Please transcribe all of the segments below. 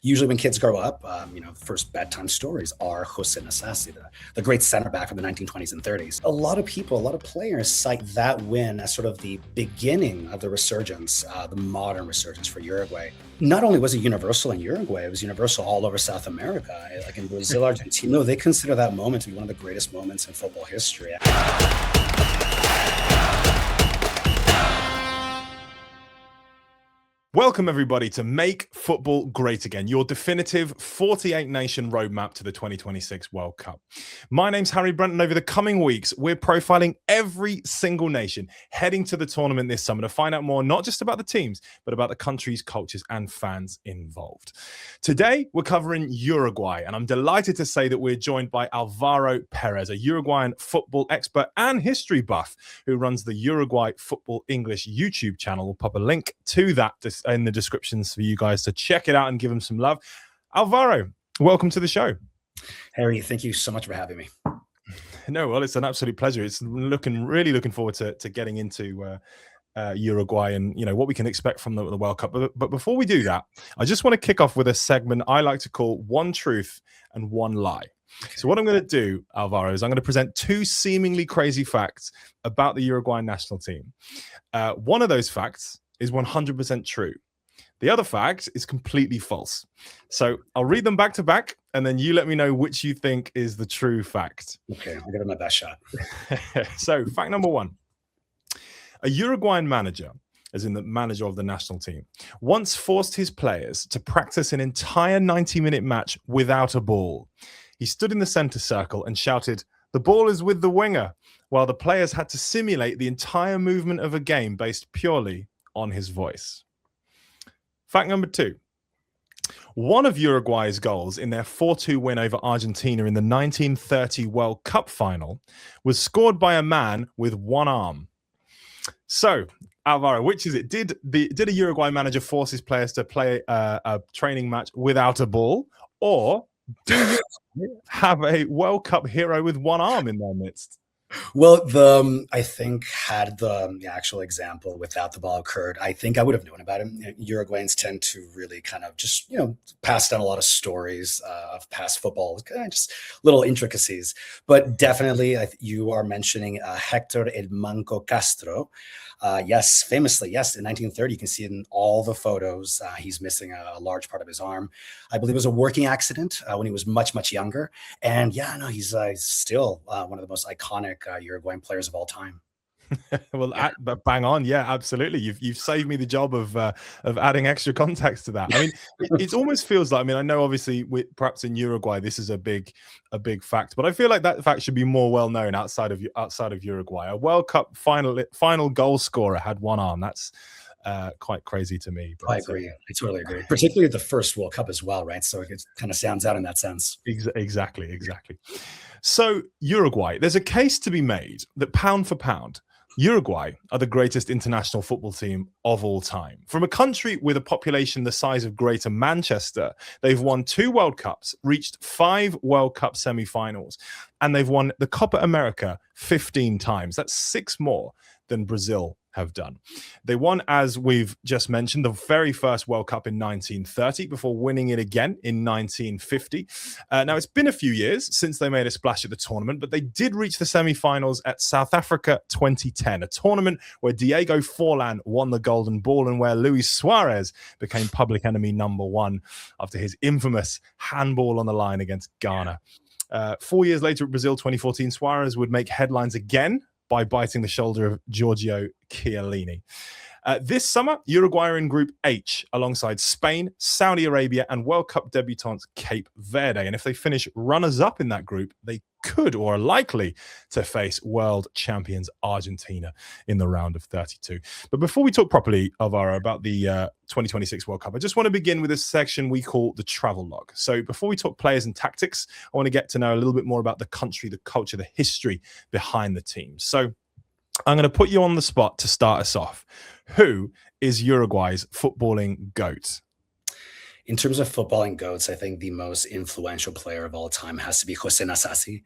Usually when kids grow up, the first bedtime stories are Jose Nasasi, the great center back from the 1920s and 30s. A lot of people, a lot of players cite that win as sort of the beginning of the resurgence, the modern resurgence for Uruguay. Not only was it universal in Uruguay, it was universal all over South America. Like in Brazil, Argentina, they consider that moment to be one of the greatest moments in football history. Welcome, everybody, to Make Football Great Again, your definitive 48-nation roadmap to the 2026 World Cup. My name's Harry Brent, and over the coming weeks, we're profiling every single nation heading to the tournament this summer to find out more, not just about the teams, but about the countries, cultures, and fans involved. Today, we're covering Uruguay, and I'm delighted to say that we're joined by Álvaro Pérez, a Uruguayan football expert and history buff who runs the Uruguay Football English YouTube channel. We'll pop a link to that in the descriptions for you guys to check it out and give them some love. Álvaro, welcome to the show. Harry, thank you so much for having me. No, well, it's an absolute pleasure. It's really looking forward to getting into Uruguay and what we can expect from the World Cup. But before we do that, I just want to kick off with a segment I like to call One Truth and One Lie. Okay. So what I'm going to do, Álvaro, is I'm going to present two seemingly crazy facts about the Uruguayan national team. One of those facts is 100% true. The other fact is completely false. So I'll read them back to back, and then you let me know which you think is the true fact. Okay, I'll give it my best shot. So fact number one, a Uruguayan manager, as in the manager of the national team, once forced his players to practice an entire 90-minute match without a ball. He stood in the center circle and shouted, "The ball is with the winger," while the players had to simulate the entire movement of a game based purely on his voice. Fact number two. One of Uruguay's goals in their 4-2 win over Argentina in the 1930 World Cup final was scored by a man with one arm. So, Álvaro, which is it? Did a Uruguay manager force his players to play a training match without a ball, or do you have a World Cup hero with one arm in their midst? Well, I think had the actual example without the ball occurred, I think I would have known about him. Uruguayans tend to really kind of just, pass down a lot of stories of past football, just little intricacies. But definitely, you are mentioning Héctor el Manco Castro. Yes, famously, yes, in 1930, you can see it in all the photos. He's missing a large part of his arm. I believe it was a working accident when he was much, much younger. And he's still one of the most iconic Uruguayan players of all time. Well, bang on. Yeah, absolutely. You've saved me the job of adding extra context to that. I mean, it almost feels like, I know obviously perhaps in Uruguay, this is a big fact, but I feel like that fact should be more well known outside of Uruguay. A World Cup final goal scorer had one arm. That's quite crazy to me. But, I agree. I totally agree. Particularly the first World Cup as well, right? So it kind of sounds out in that sense. Exactly. So Uruguay, there's a case to be made that pound for pound, Uruguay are the greatest international football team of all time. From a country with a population the size of Greater Manchester, they've won 2 World Cups, reached 5 World Cup semi-finals, and they've won the Copa América 15 times. That's 6 more than Brazil have done. They won, as we've just mentioned, the very first World Cup in 1930 before winning it again in 1950. Now, it's been a few years since they made a splash at the tournament, but they did reach the semi-finals at South Africa 2010, a tournament where Diego Forlán won the Golden Ball and where Luis Suárez became public enemy number 1 after his infamous handball on the line against Ghana. 4 years later at Brazil 2014, Suárez would make headlines again by biting the shoulder of Giorgio Chiellini. This summer, Uruguay are in Group H alongside Spain, Saudi Arabia, and World Cup debutants Cape Verde. And if they finish runners-up in that group, they could or are likely to face world champions Argentina in the round of 32. But before we talk properly, Álvaro, about the 2026 World Cup, I just want to begin with a section we call the travel log. So before we talk players and tactics, I want to get to know a little bit more about the country, the culture, the history behind the team. So I'm going to put you on the spot to start us off. Who is Uruguay's footballing GOAT? In terms of footballing GOATs, I think the most influential player of all time has to be Jose Nasasi,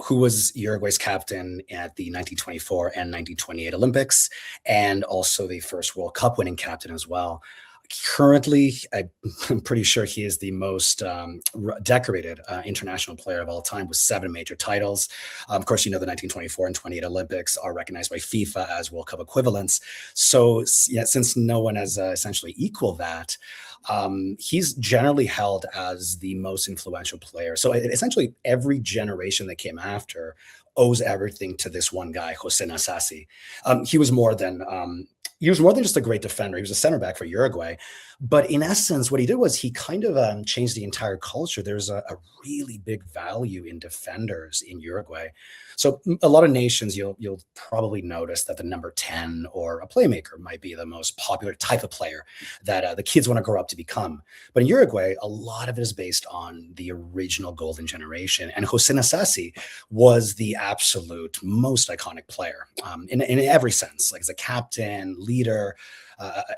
who was Uruguay's captain at the 1924 and 1928 Olympics, and also the first World Cup winning captain as well. Currently, I'm pretty sure he is the most decorated international player of all time with 7 major titles. Of course, the 1924 and 28 Olympics are recognized by FIFA as World Cup equivalents. So yeah, since no one has essentially equaled that, he's generally held as the most influential player. So essentially every generation that came after owes everything to this one guy, Jose Nasasi. He was more than just a great defender. He was a center back for Uruguay. But in essence, what he did was he kind of changed the entire culture. There's a really big value in defenders in Uruguay. So a lot of nations, you'll probably notice that the number 10 or a playmaker might be the most popular type of player that the kids want to grow up to become. But in Uruguay, a lot of it is based on the original golden generation. And Jose Nasasi was the absolute most iconic player in every sense, like as a captain, leader,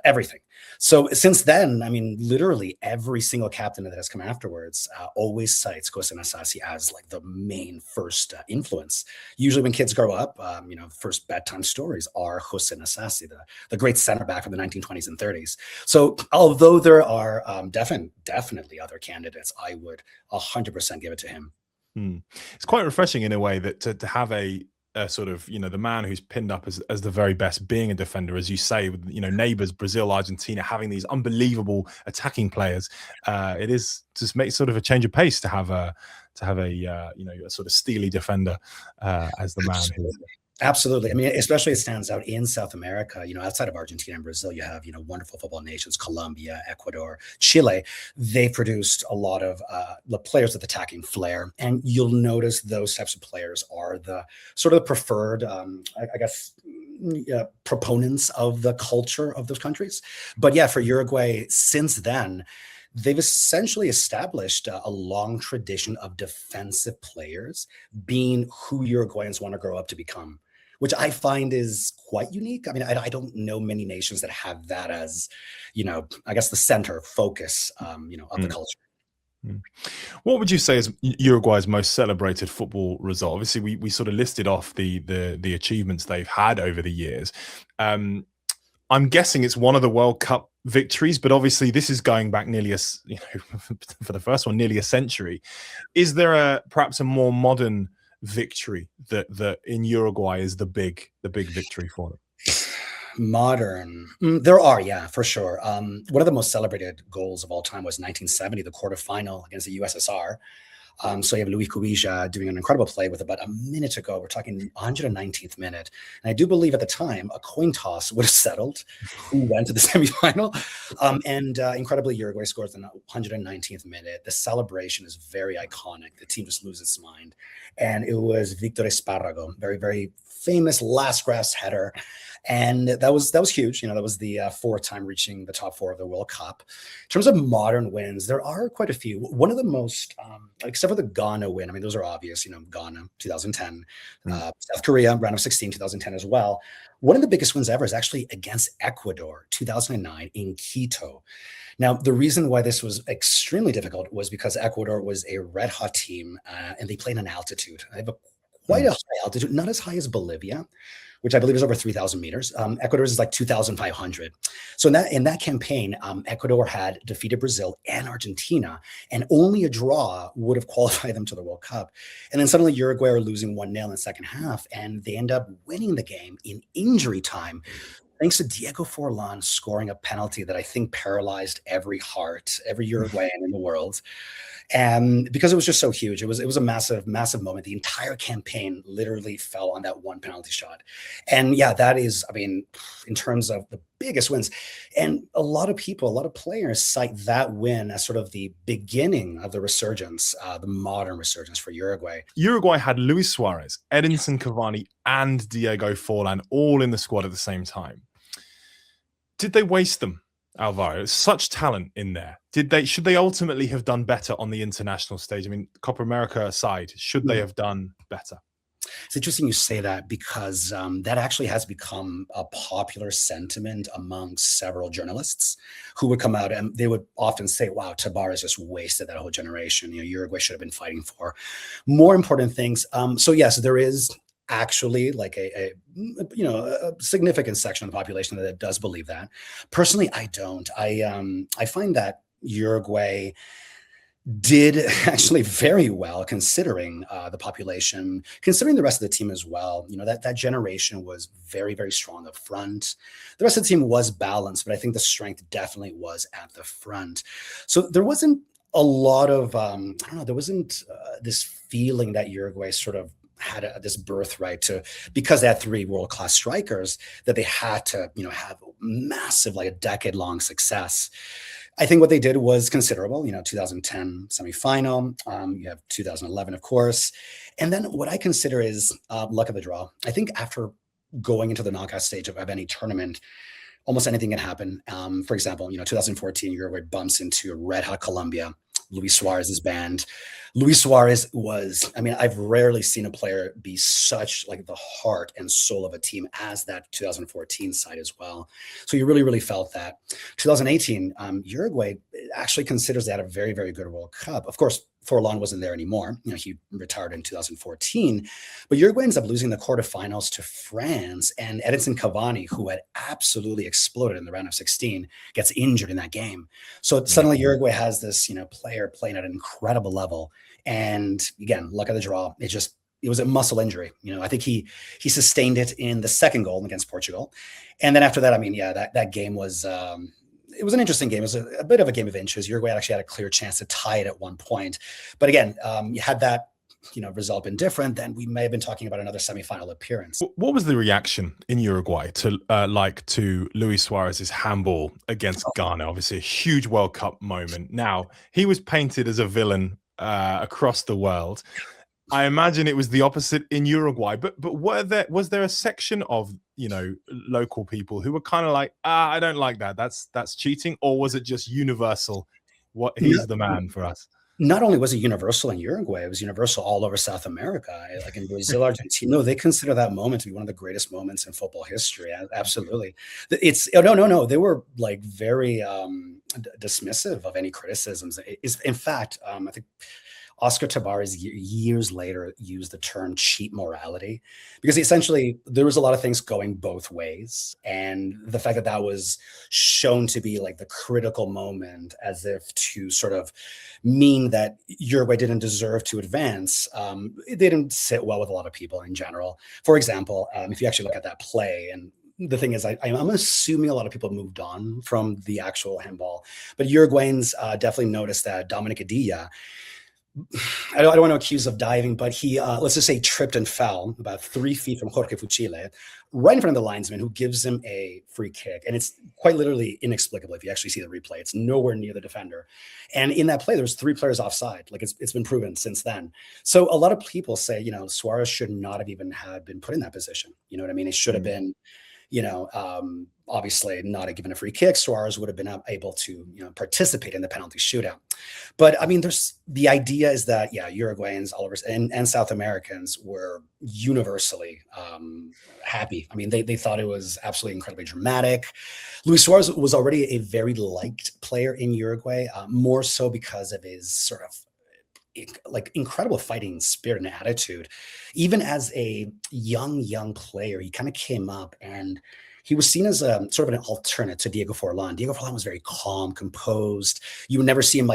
everything. So since then, I mean, literally every single captain that has come afterwards always cites Jose Nasasi as like the main first influence. Usually when kids grow up, first bedtime stories are Jose Nasasi, the great center back from the 1920s and 30s. So although there are definitely other candidates, I would 100% give it to him. It's quite refreshing in a way that to have a sort of, the man who's pinned up as the very best being a defender, as you say, with, neighbors, Brazil, Argentina, having these unbelievable attacking players. It is just makes sort of a change of pace to have a a sort of steely defender as the man who. Absolutely. I mean, especially it stands out in South America, outside of Argentina and Brazil, you have, wonderful football nations, Colombia, Ecuador, Chile. They produced a lot of the players with attacking flair. And you'll notice those types of players are the sort of the preferred, proponents of the culture of those countries. But yeah, for Uruguay, since then, they've essentially established a long tradition of defensive players being who Uruguayans want to grow up to become, which I find is quite unique. I mean, I don't know many nations that have that as, the center focus, of the culture. What would you say is Uruguay's most celebrated football result? Obviously, we sort of listed off the achievements they've had over the years. I'm guessing it's one of the World Cup victories, but obviously this is going back nearly for the first one, nearly a century. Is there perhaps a more modern victory that in Uruguay is the big victory for them? Modern, there are, yeah, for sure. One of the most celebrated goals of all time was 1970, the quarterfinal against the USSR. So you have Luis Cubilla doing an incredible play with about a minute to go. We're talking 119th minute. And I do believe at the time, a coin toss would have settled who went to the semifinal. Incredibly, Uruguay scores in the 119th minute. The celebration is very iconic. The team just loses its mind. And it was Victor Espárrago, very, very famous last grasp header. And that was huge. That was the 4th time reaching the top 4 of the World Cup. In terms of modern wins, there are quite a few. One of the most, except for the Ghana win, I mean, those are obvious, Ghana, 2010, South Korea, round of 16, 2010 as well. One of the biggest wins ever is actually against Ecuador, 2009 in Quito. Now, the reason why this was extremely difficult was because Ecuador was a red hot team and they played in altitude. They have quite a high altitude, not as high as Bolivia, which I believe is over 3,000 meters. Ecuador's is like 2,500. So in that campaign, Ecuador had defeated Brazil and Argentina, and only a draw would have qualified them to the World Cup. And then suddenly Uruguay are losing 1-0 in the second half, and they end up winning the game in injury time, thanks to Diego Forlán scoring a penalty that I think paralyzed every heart, every Uruguayan in the world. And because it was just so huge, it was a massive, massive moment. The entire campaign literally fell on that one penalty shot. And yeah, that is, I mean, in terms of the biggest wins. And a lot of people, a lot of players cite that win as sort of the beginning of the resurgence, the modern resurgence for Uruguay. Uruguay had Luis Suárez, Edinson Cavani, and Diego Forlán all in the squad at the same time. Did they waste them, Álvaro? Such talent in there. Should they ultimately have done better on the international stage? I mean, Copa America aside, should they have done better? It's interesting you say that because that actually has become a popular sentiment among several journalists who would come out and they would often say, wow, Tabárez just wasted that whole generation. Uruguay should have been fighting for more important things. So yes, there is actually like a significant section of the population that does believe that. Personally, I don't. I find that Uruguay did actually very well considering the population, considering the rest of the team as well. That generation was very, very strong up front. The rest of the team was balanced, but I think the strength definitely was at the front. So there wasn't a lot of, there wasn't this feeling that Uruguay sort of had this birthright to, because they had three world-class strikers, that they had to, have massive, like a decade-long success. I think what they did was considerable, 2010 semifinal, you have 2011, of course. And then what I consider is luck of the draw. I think after going into the knockout stage of any tournament, almost anything can happen. For example, 2014, Uruguay bumps into red hot Colombia. Luis Suarez is banned. Luis Suarez was, I've rarely seen a player be such like the heart and soul of a team as that 2014 side as well. So you really, really felt that. 2018, Uruguay actually considers they had a very, very good World Cup. Of course, Forlán wasn't there anymore. He retired in 2014. But Uruguay ends up losing the quarterfinals to France, and Edinson Cavani, who had absolutely exploded in the round of 16, gets injured in that game. So suddenly Uruguay has this, player playing at an incredible level. And again, luck of the draw. It was a muscle injury. I think he sustained it in the second goal against Portugal. And then after that, that game was it was an interesting game. It was a bit of a game of inches. Uruguay actually had a clear chance to tie it at one point. But again, you had that result been different, then we may have been talking about another semifinal appearance. What was the reaction in Uruguay to Luis Suarez's handball against Ghana? Obviously, a huge World Cup moment. Now, he was painted as a villain across the world. I imagine it was the opposite in Uruguay, but was there a section of local people who were kind of like, I don't like that. That's cheating, or was it just universal? He's the man for us. Not only was it universal in Uruguay, it was universal all over South America, like in Brazil, Argentina. No, they consider that moment to be one of the greatest moments in football history. Absolutely. No. They were like very dismissive of any criticisms. In fact, I think Oscar Tabarez years later used the term cheap morality, because essentially there was a lot of things going both ways. And the fact that was shown to be like the critical moment, as if to sort of mean that Uruguay didn't deserve to advance, it didn't sit well with a lot of people in general. For example, if you actually look at that play, and the thing is, I'm assuming a lot of people moved on from the actual handball, but Uruguayans definitely noticed that Dominic Adilla, I don't want to accuse of diving, but he, let's just say, tripped and fell about 3 feet from Jorge Fuchile, right in front of the linesman, who gives him a free kick. And it's quite literally inexplicable if you actually see the replay. It's nowhere near the defender. And in that play, there's 3 players offside. Like it's been proven since then. So a lot of people say, Suarez should not have even been put in that position. You know what I mean? It should have been, obviously not given a free kick. Suarez would have been able to, participate in the penalty shootout. But the idea is that, Uruguayans all over and South Americans were universally happy. They thought it was absolutely incredibly dramatic. Luis Suarez was already a very liked player in Uruguay, more so because of his sort of like incredible fighting spirit and attitude. Even as a young player, he kind of came up and he was seen as a sort of an alternate to Diego Forlán. Diego Forlán was very calm, composed. You would never see him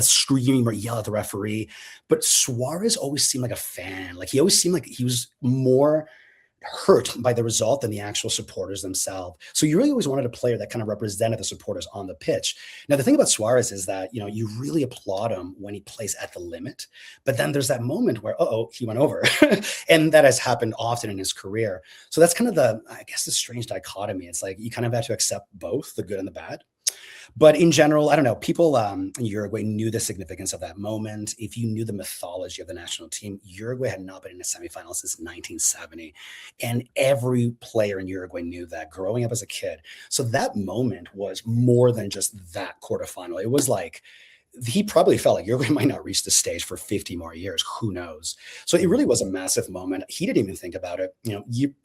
screaming or yell at the referee. But Suarez always seemed like a fan. Like he always seemed like he was more hurt by the result than the actual supporters themselves. So you really always wanted a player that kind of represented the supporters on the pitch. Now, the thing about Suarez is that, you really applaud him when he plays at the limit, but then there's that moment where, he went over. And that has happened often in his career. So that's kind of the strange dichotomy. It's like you kind of have to accept both the good and the bad. But in general, I don't know, people in Uruguay knew the significance of that moment. If you knew the mythology of the national team, Uruguay had not been in a semifinal since 1970. And every player in Uruguay knew that growing up as a kid. So that moment was more than just that quarterfinal. It was like, he probably felt like Uruguay might not reach the stage for 50 more years. Who knows? So it really was a massive moment. He didn't even think about it.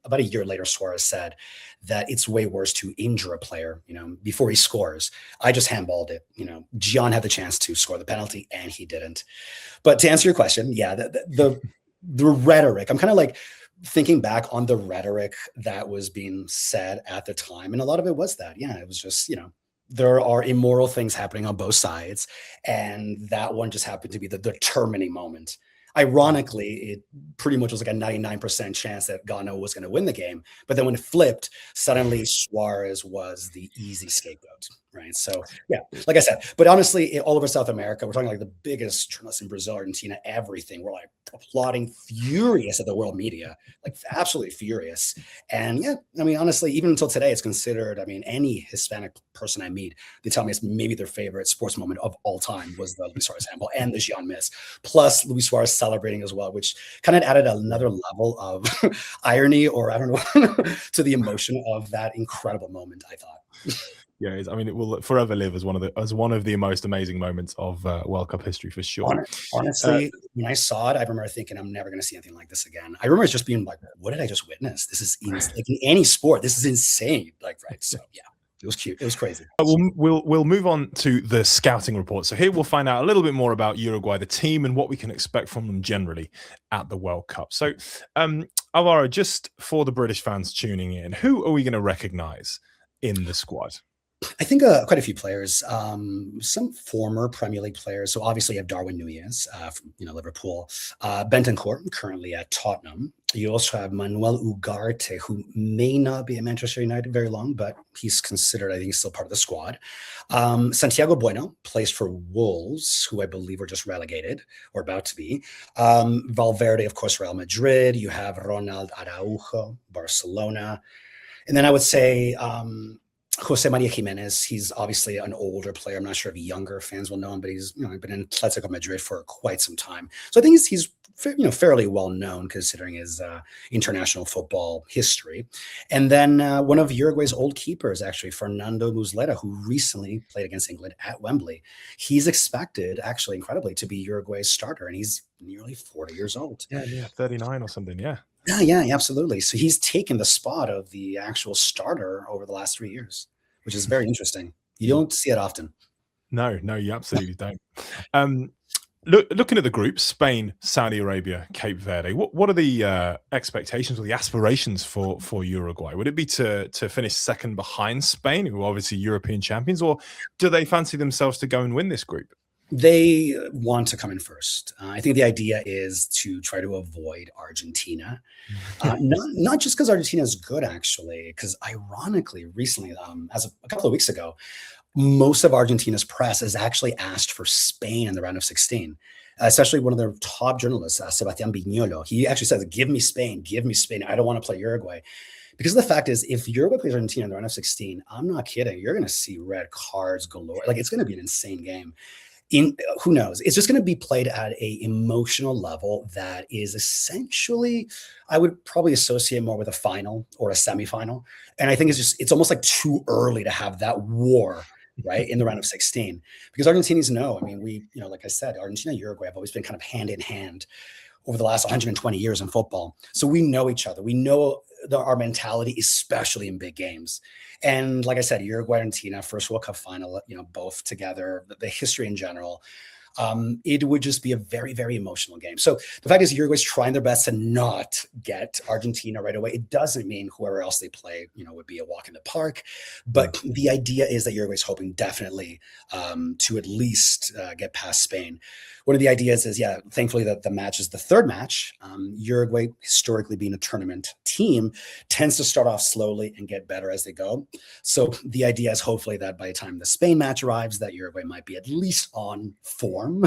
About a year later, Suarez said that it's way worse to injure a player, before he scores. I just handballed it. Gian had the chance to score the penalty and he didn't. But to answer your question, the the rhetoric. I'm kind of like thinking back on the rhetoric that was being said at the time. And a lot of it was that, yeah, it was just, there are immoral things happening on both sides. And that one just happened to be the determining moment. Ironically, it pretty much was like a 99% chance that Ghana was going to win the game. But then when it flipped, suddenly Suarez was the easy scapegoat, right? So, yeah, like I said, but honestly, all over South America, we're talking like the biggest journalists in Brazil, Argentina, everything. We're like applauding, furious at the world media, like absolutely furious. And yeah, I mean, honestly, even until today, it's considered, I mean, any Hispanic person I meet, they tell me it's maybe their favorite sports moment of all time was the Luis Suarez handball and the Jean miss, plus Luis Suarez celebrating as well, which kind of added another level of irony, or I don't know, to the emotion of that incredible moment, I thought. Yeah, I mean, it will forever live as one of the most amazing moments of World Cup history for sure. Honestly, when I saw it, I remember thinking, I'm never going to see anything like this again. I remember just being like, what did I just witness? This is like in any sport, this is insane. Like, right. So yeah, it was cute. It was crazy. We'll move on to the scouting report. So here we'll find out a little bit more about Uruguay, the team, and what we can expect from them generally at the World Cup. So, Álvaro, just for the British fans tuning in, who are we going to recognize in the squad? I think quite a few players, some former Premier League players. So obviously you have Darwin Núñez from Liverpool, Bentancur currently at Tottenham. You also have Manuel Ugarte, who may not be at Manchester United very long, but he's considered, I think, still part of the squad. Santiago Bueno plays for Wolves, who I believe were just relegated or about to be. Valverde, of course, Real Madrid. You have Ronald Araujo, Barcelona. And then I would say Jose Maria Jimenez. He's obviously an older player. I'm not sure if younger fans will know him, but he's been in Atletico Madrid for quite some time. So I think he's fairly well known considering his international football history. And then one of Uruguay's old keepers, actually, Fernando Muslera, who recently played against England at Wembley. He's expected, actually, incredibly, to be Uruguay's starter, and he's nearly 40 years old. Yeah, 39 or something. Yeah. Yeah, absolutely. So he's taken the spot of the actual starter over the last 3 years, which is very interesting. You don't see it often. No, you absolutely don't. Looking at the group, Spain, Saudi Arabia, Cape Verde, what are the expectations or the aspirations for Uruguay? Would it be to finish second behind Spain, who are obviously European champions, or do they fancy themselves to go and win this group? They want to come in first. I think the idea is to try to avoid Argentina, not just because Argentina is good, actually, because ironically, recently, as a couple of weeks ago, most of Argentina's press has actually asked for Spain in the round of 16, especially one of their top journalists, Sebastián Viñolo. He actually says, give me Spain. I don't want to play Uruguay. Because the fact is, if Uruguay plays Argentina in the round of 16, I'm not kidding. You're going to see red cards galore. Like, it's going to be an insane game. Who knows? It's just going to be played at a emotional level that is essentially, I would probably associate more with a final or a semifinal. And I think it's almost like too early to have that war, right, in the round of 16, because Argentinians know. I mean, like I said, Argentina and Uruguay have always been kind of hand in hand over the last 120 years in football. So we know each other. We know our mentality, especially in big games. And like I said, Uruguay, Argentina, first World Cup final, both together, the history in general. It would just be a very, very emotional game. So the fact is, Uruguay's trying their best to not get Argentina right away. It doesn't mean whoever else they play, would be a walk in the park. But the idea is that Uruguay's hoping definitely to at least get past Spain. One of the ideas is, thankfully that the match is the third match. Uruguay, historically being a tournament team, tends to start off slowly and get better as they go. So the idea is hopefully that by the time the Spain match arrives, that Uruguay might be at least on form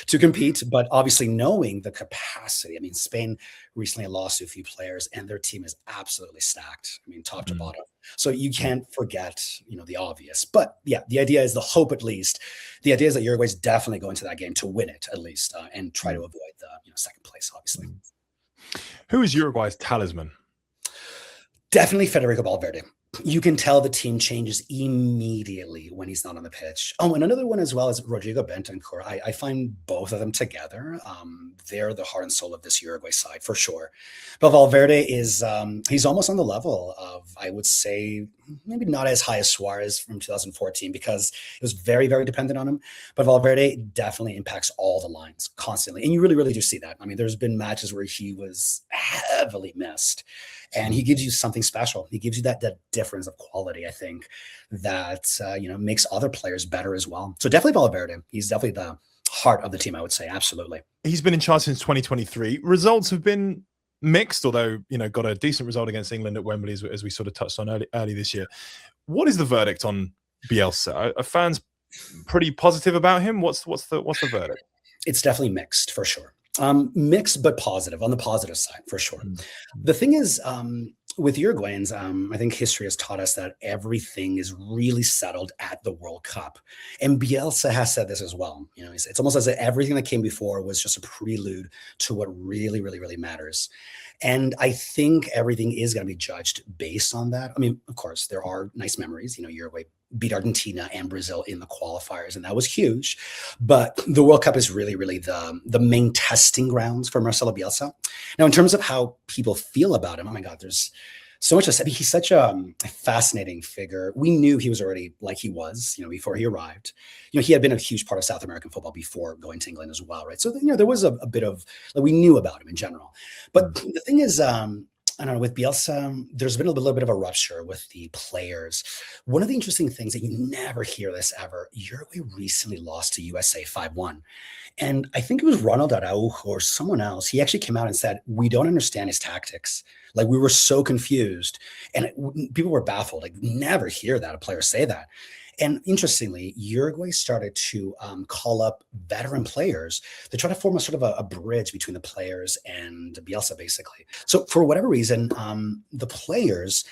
to compete. But obviously knowing the capacity, I mean, Spain recently lost to a few players and their team is absolutely stacked. I mean, top to bottom. So you can't forget, the obvious. But yeah, the idea is the hope, at least. The idea is that Uruguay's definitely going to that game to win it, at least, and try to avoid the second place, obviously. Who is Uruguay's talisman? Definitely Federico Valverde. You can tell the team changes immediately when he's not on the pitch. Oh, and another one as well is Rodrigo Bentancur. I find both of them together. They're the heart and soul of this Uruguay side for sure. But Valverde is, he's almost on the level of, I would say, maybe not as high as Suarez from 2014 because it was very, very dependent on him. But Valverde definitely impacts all the lines constantly. And you really, really do see that. I mean, there's been matches where he was heavily missed and he gives you something special. He gives you that difference of quality, I think, that, makes other players better as well. So definitely Valverde. He's definitely the heart of the team, I would say. Absolutely. He's been in charge since 2023. Results have been mixed, although, got a decent result against England at Wembley, as we sort of touched on early this year. What is the verdict on Bielsa? Are fans pretty positive about him? What's the verdict? It's definitely mixed for sure. Mixed but positive, on the positive side for sure. The thing is, with Uruguayans, I think history has taught us that everything is really settled at the World Cup. And Bielsa has said this as well. It's almost as if everything that came before was just a prelude to what really, really, really matters. And I think everything is going to be judged based on that. I mean, of course, there are nice memories. Uruguay beat Argentina and Brazil in the qualifiers, and that was huge. But the World Cup is really, really the main testing grounds for Marcelo Bielsa. Now, in terms of how people feel about him, oh my God, there's so much to say. He's such a fascinating figure. We knew he was already like he was, before he arrived. He had been a huge part of South American football before going to England as well, right? So, there was a bit of, we knew about him in general. But the thing is, I don't know, with Bielsa, there's been a little bit of a rupture with the players. One of the interesting things that you never hear this ever, Uruguay recently lost to USA 5-1. And I think it was Ronald Araujo or someone else. He actually came out and said, we don't understand his tactics. Like, we were so confused and people were baffled. Like, never hear that, a player say that. And interestingly, Uruguay started to call up veteran players to try to form a sort of a bridge between the players and Bielsa, basically. So for whatever reason, the players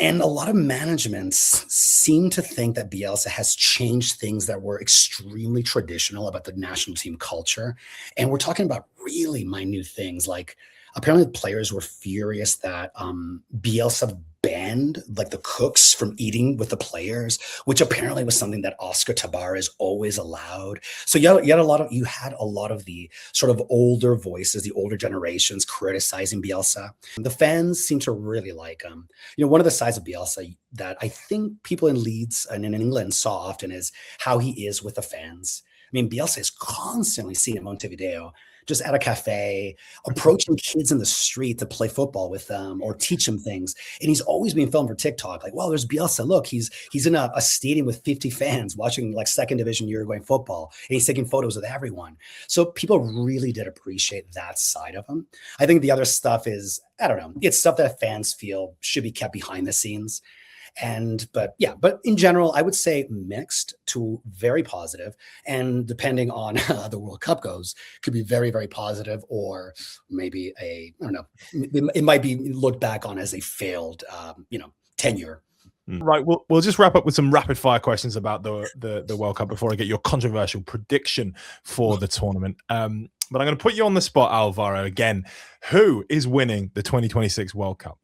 and a lot of managements seem to think that Bielsa has changed things that were extremely traditional about the national team culture. And we're talking about really minute things, like apparently the players were furious that Bielsa banned like the cooks from eating with the players, which apparently was something that Oscar Tabarez always allowed. So you had a lot of the sort of older voices, the older generations criticizing Bielsa. The fans seem to really like him. One of the sides of Bielsa that I think people in Leeds and in England saw often is how he is with the fans. I mean, Bielsa is constantly seen in Montevideo, just at a cafe, approaching kids in the street to play football with them or teach them things. And he's always being filmed for TikTok. Like, well, there's Bielsa. Look, he's in a stadium with 50 fans watching like second division Uruguayan football. And he's taking photos with everyone. So people really did appreciate that side of him. I think the other stuff is, I don't know, it's stuff that fans feel should be kept behind the scenes. But in general, I would say mixed to very positive, and depending on how the World Cup goes, could be very, very positive, or maybe I don't know, it might be looked back on as a failed, tenure. Right. We'll just wrap up with some rapid fire questions about the World Cup before I get your controversial prediction for the tournament. But I'm going to put you on the spot, Álvaro, again. Who is winning the 2026 World Cup?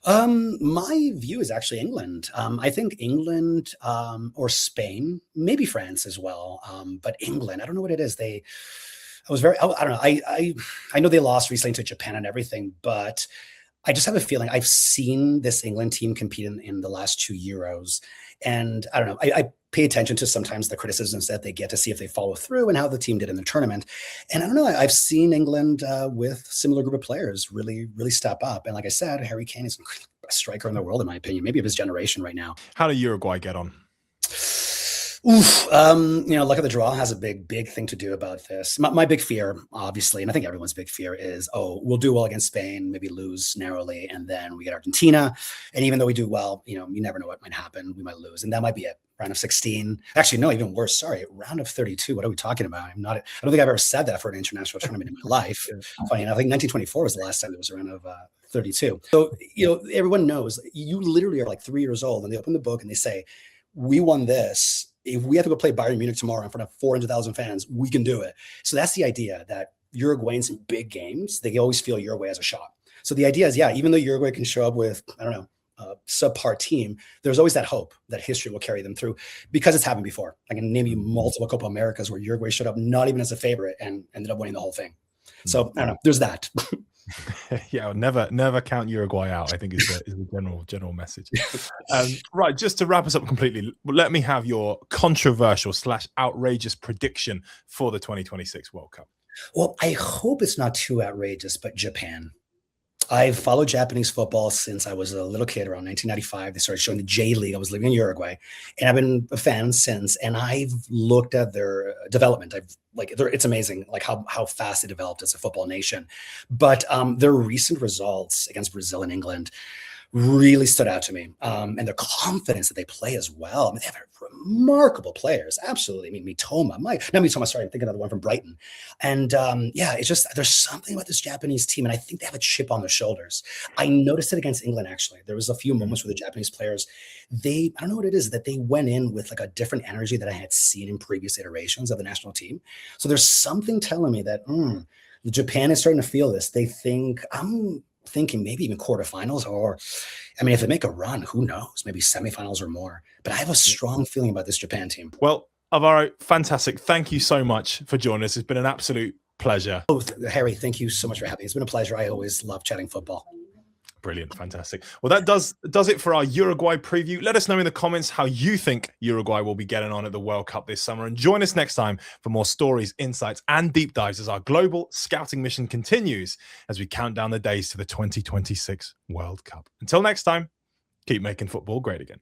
My view is actually England. I think England, or Spain, maybe France as well. But England, I don't know what it is. I don't know. I know they lost recently to Japan and everything, but I just have a feeling I've seen this England team compete in the last 2 Euros. And I don't know, I pay attention to sometimes the criticisms that they get to see if they follow through and how the team did in the tournament. And I don't know, I've seen England with similar group of players really, really step up. And like I said, Harry Kane is the best striker in the world, in my opinion, maybe of his generation right now. How did Uruguay get on? Luck of the draw has a big thing to do about this. My big fear, obviously, and I think everyone's big fear is, we'll do well against Spain, maybe lose narrowly, and then we get Argentina. And even though we do well, you never know what might happen. We might lose, and that might be it. Round of 16. Actually, no, even worse. Sorry, round of 32. What are we talking about? I don't think I've ever said that for an international tournament in my life. Funny enough, I think 1924 was the last time there was a round of 32. So, everyone knows you literally are like 3 years old, and they open the book and they say, we won this. If we have to go play Bayern Munich tomorrow in front of 400,000 fans, we can do it. So that's the idea, that Uruguayans in big games, they always feel Uruguay has a shot. So the idea is, even though Uruguay can show up with, I don't know, a subpar team, there's always that hope that history will carry them through, because it's happened before. I can name you multiple Copa Américas where Uruguay showed up not even as a favorite and ended up winning the whole thing. So I don't know, there's that. Yeah, never count Uruguay out, I think is the general message. Right, just to wrap us up completely, let me have your controversial / outrageous prediction for the 2026 World Cup. Well, I hope it's not too outrageous, but Japan. I've followed Japanese football since I was a little kid, around 1995. They started showing the J League. I was living in Uruguay, and I've been a fan since. And I've looked at their development. It's amazing, like how fast they developed as a football nation. But their recent results against Brazil and England really stood out to me. And their confidence that they play as well. I mean, they have remarkable players. Absolutely. I mean, Mitoma, sorry, I'm thinking of the one from Brighton. And it's just, there's something about this Japanese team, and I think they have a chip on their shoulders. I noticed it against England, actually. There was a few moments where the Japanese players, I don't know what it is, that they went in with like a different energy that I had seen in previous iterations of the national team. So there's something telling me that Japan is starting to feel this. They think, I'm thinking maybe even quarterfinals, or I mean, if they make a run, who knows, maybe semifinals or more. But I have a strong feeling about this Japan team. Well, Álvaro, fantastic. Thank you so much for joining us. It's been an absolute pleasure. Oh, Harry, thank you so much for having me. It's been a pleasure. I always love chatting football. Brilliant. Fantastic. Well, that does it for our Uruguay preview. Let us know in the comments how you think Uruguay will be getting on at the World Cup this summer. And join us next time for more stories, insights, and deep dives as our global scouting mission continues as we count down the days to the 2026 World Cup. Until next time, keep making football great again.